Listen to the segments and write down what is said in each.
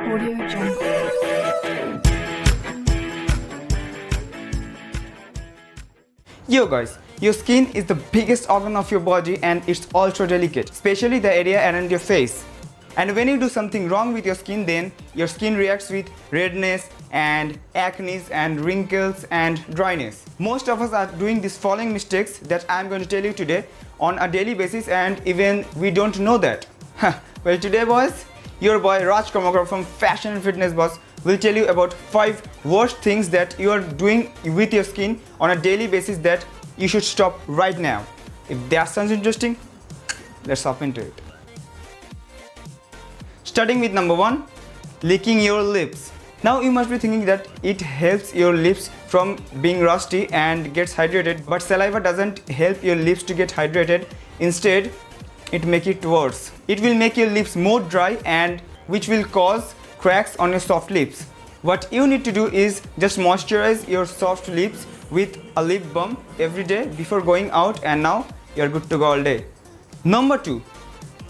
Audio Jungle. Yo guys, your skin is the biggest organ of your body and it's ultra delicate, especially the area around your face. And when you do something wrong with your skin, then your skin reacts with redness and acne and wrinkles and dryness. Most of us are doing these following mistakes that I'm going to tell you today on a daily basis, and even we don't know that. Well, today boys, your boy Raj Karmakar from Fashion and Fitness Boss will tell you about 5 worst things that you are doing with your skin on a daily basis that you should stop right now. If that sounds interesting, let's hop into it. Starting with number 1, licking your lips. Now you must be thinking that it helps your lips from being rusty and gets hydrated, but saliva doesn't help your lips to get hydrated. Instead, it makes it worse. It will make your lips more dry, and which will cause cracks on your soft lips. What you need to do is just moisturize your soft lips with a lip balm every day before going out, and now you're good to go all day. Number 2,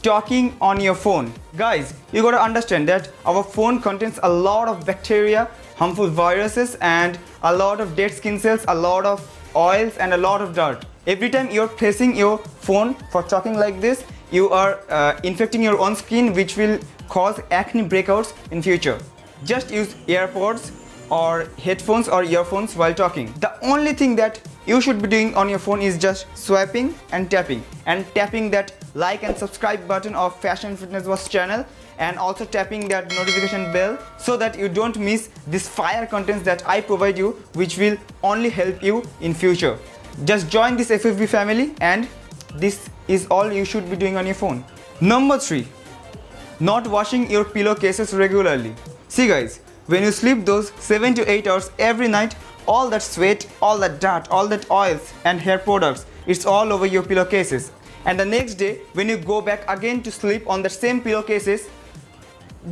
talking on your phone. Guys, you gotta understand that our phone contains a lot of bacteria, harmful viruses, and a lot of dead skin cells, a lot of oils, and a lot of dirt. Every time you're pressing your phone for talking like this, you are infecting your own skin, which will cause acne breakouts in future. Just use AirPods or headphones or earphones while talking. The only thing that you should be doing on your phone is just swiping and tapping that like and subscribe button of Fashion Fitness Boss channel, and also tapping that notification bell so that you don't miss this fire contents that I provide you, which will only help you in future. Just join this FFB family, and this is all you should be doing on your phone. Number 3, not washing your pillowcases regularly. See guys, when you sleep those 7 to 8 hours every night, all that sweat, all that dirt, all that oils and hair products, it's all over your pillowcases. And the next day, when you go back again to sleep on the same pillowcases,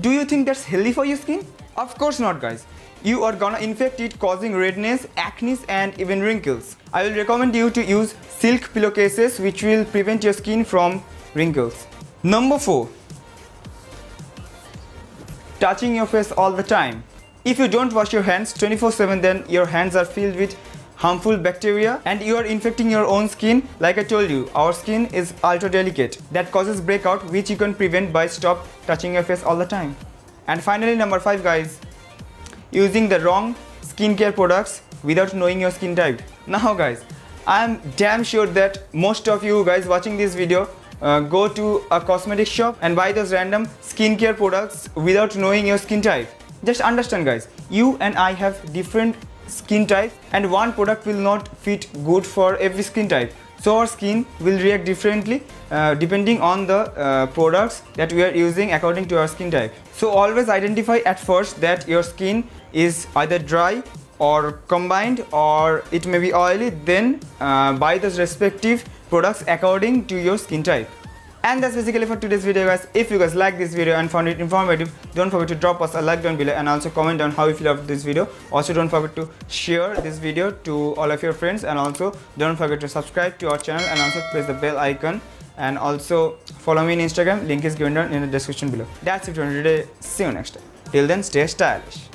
do you think that's healthy for your skin? Of course not, guys. You are gonna infect it, causing redness, acne, and even wrinkles. I will recommend you to use silk pillowcases, which will prevent your skin from wrinkles. Number 4, touching your face all the time. If you don't wash your hands 24/7, then your hands are filled with harmful bacteria and you are infecting your own skin. Like I told you, our skin is ultra delicate. That causes breakout, which you can prevent by stop touching your face all the time. And finally, number 5 guys, using the wrong skincare products without knowing your skin type. Now guys, I'm damn sure that most of you guys watching this video go to a cosmetic shop and buy those random skincare products without knowing your skin type. Just understand guys, you and I have different skin type, and one product will not fit good for every skin type. So our skin will react differently depending on the products that we are using according to our skin type. So always identify at first that your skin is either dry or combined, or it may be oily, then buy those respective products according to your skin type. And that's basically for today's video guys. If you guys like this video and found it informative, don't forget to drop us a like down below and also comment down how you feel about this video. Also don't forget to share this video to all of your friends, and also don't forget to subscribe to our channel and also press the bell icon, and also follow me on Instagram. Link is given down in the description below. That's it for today. See you next time. Till then, stay stylish.